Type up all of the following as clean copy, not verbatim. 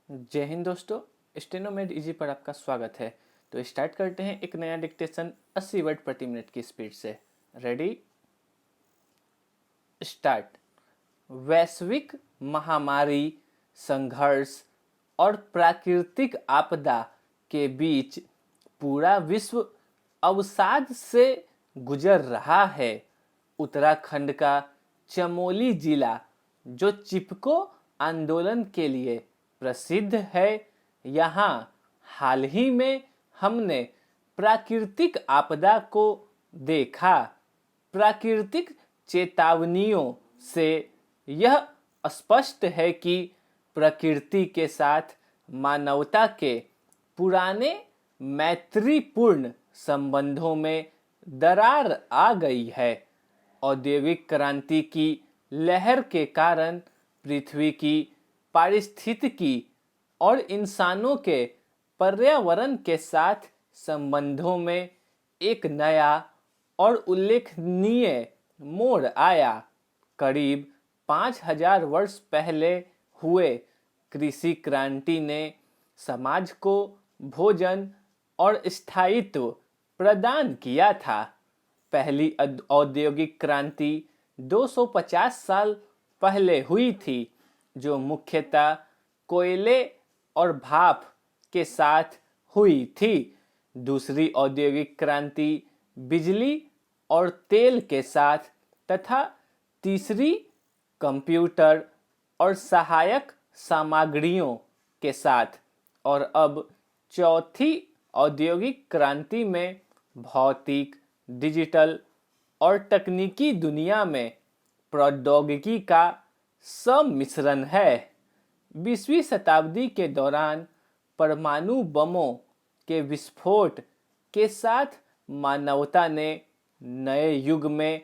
जय हिंद दोस्तों। स्टेनोमेड इजी पर आपका स्वागत है। तो स्टार्ट करते हैं एक नया डिक्टेशन 80 वर्ड प्रति मिनट की स्पीड से। Ready, start. वैश्विक महामारी, संघर्ष और प्राकृतिक आपदा के बीच पूरा विश्व अवसाद से गुजर रहा है। उत्तराखंड का चमोली जिला, जो चिपको आंदोलन के लिए प्रसिद्ध है, यहाँ हाल ही में हमने प्राकृतिक आपदा को देखा। प्राकृतिक चेतावनियों से यह स्पष्ट है कि प्रकृति के साथ मानवता के पुराने मैत्रीपूर्ण संबंधों में दरार आ गई है। औद्योगिक क्रांति की लहर के कारण पृथ्वी की पारिस्थितिकी और इंसानों के पर्यावरण के साथ संबंधों में एक नया और उल्लेखनीय मोड़ आया। करीब 5000 वर्ष पहले हुए कृषि क्रांति ने समाज को भोजन और स्थायित्व प्रदान किया था। पहली औद्योगिक क्रांति 250 साल पहले हुई थी, जो मुख्यतः कोयले और भाप के साथ हुई थी। दूसरी औद्योगिक क्रांति बिजली और तेल के साथ तथा तीसरी कंप्यूटर और सहायक सामग्रियों के साथ, और अब चौथी औद्योगिक क्रांति में भौतिक, डिजिटल और तकनीकी दुनिया में प्रौद्योगिकी का सम्मिश्रण है। 20वीं शताब्दी के दौरान परमाणु बमों के विस्फोट के साथ मानवता ने नए युग में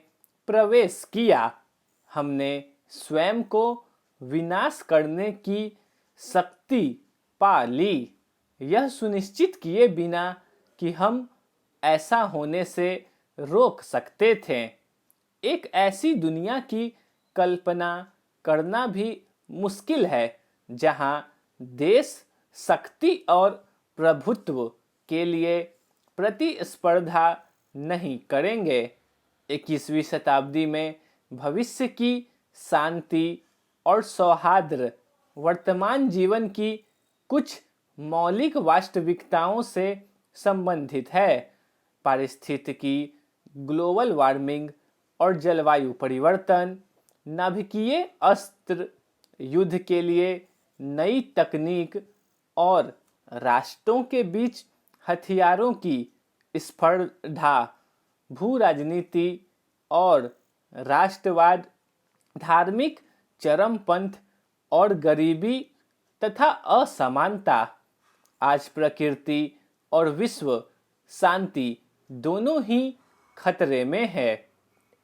प्रवेश किया। हमने स्वयं को विनाश करने की शक्ति पा ली, यह सुनिश्चित किए बिना कि हम ऐसा होने से रोक सकते थे। एक ऐसी दुनिया की कल्पना करना भी मुश्किल है जहां देश शक्ति और प्रभुत्व के लिए प्रतिस्पर्धा नहीं करेंगे। 21वीं शताब्दी में भविष्य की शांति और सौहार्द वर्तमान जीवन की कुछ मौलिक वास्तविकताओं से संबंधित है। पारिस्थितिकी, ग्लोबल वार्मिंग और जलवायु परिवर्तन, नाभिकीय अस्त्र, युद्ध के लिए नई तकनीक और राष्ट्रों के बीच हथियारों की स्पर्धा, भू राजनीति और राष्ट्रवाद, धार्मिक चरमपंथ और गरीबी तथा असमानता। आज प्रकृति और विश्व शांति दोनों ही खतरे में है।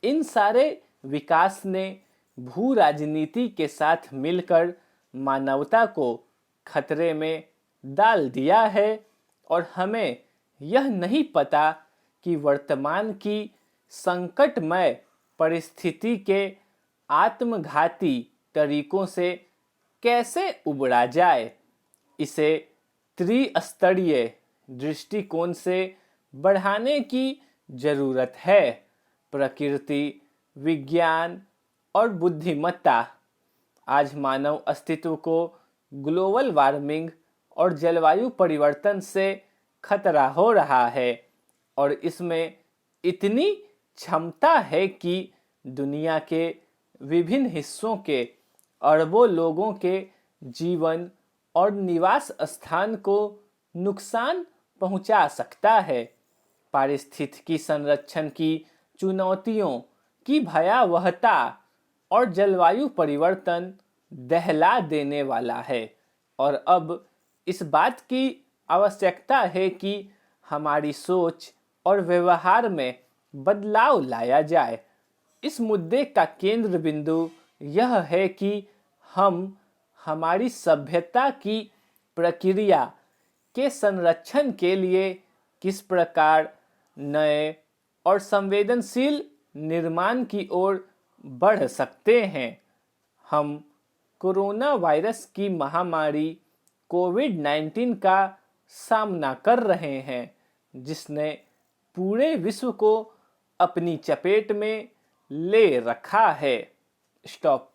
इन सारे विकास ने भू राजनीति के साथ मिलकर मानवता को खतरे में डाल दिया है, और हमें यह नहीं पता कि वर्तमान की संकटमय परिस्थिति के आत्मघाती तरीकों से कैसे उबरा जाए। इसे त्रिस्तरीय दृष्टिकोण से बढ़ाने की जरूरत है। प्रकृति, विज्ञान और बुद्धिमत्ता। आज मानव अस्तित्व को ग्लोबल वार्मिंग और जलवायु परिवर्तन से खतरा हो रहा है, और इसमें इतनी क्षमता है कि दुनिया के विभिन्न हिस्सों के अरबों लोगों के जीवन और निवास स्थान को नुकसान पहुंचा सकता है। पारिस्थितिकी संरक्षण की चुनौतियों की भयावहता और जलवायु परिवर्तन दहला देने वाला है, और अब इस बात की आवश्यकता है कि हमारी सोच और व्यवहार में बदलाव लाया जाए। इस मुद्दे का केंद्र बिंदु यह है कि हम हमारी सभ्यता की प्रक्रिया के संरक्षण के लिए किस प्रकार नए और संवेदनशील निर्माण की ओर बढ़ सकते हैं। हम कोरोना वायरस की महामारी कोविड-19 का सामना कर रहे हैं, जिसने पूरे विश्व को अपनी चपेट में ले रखा है। स्टॉप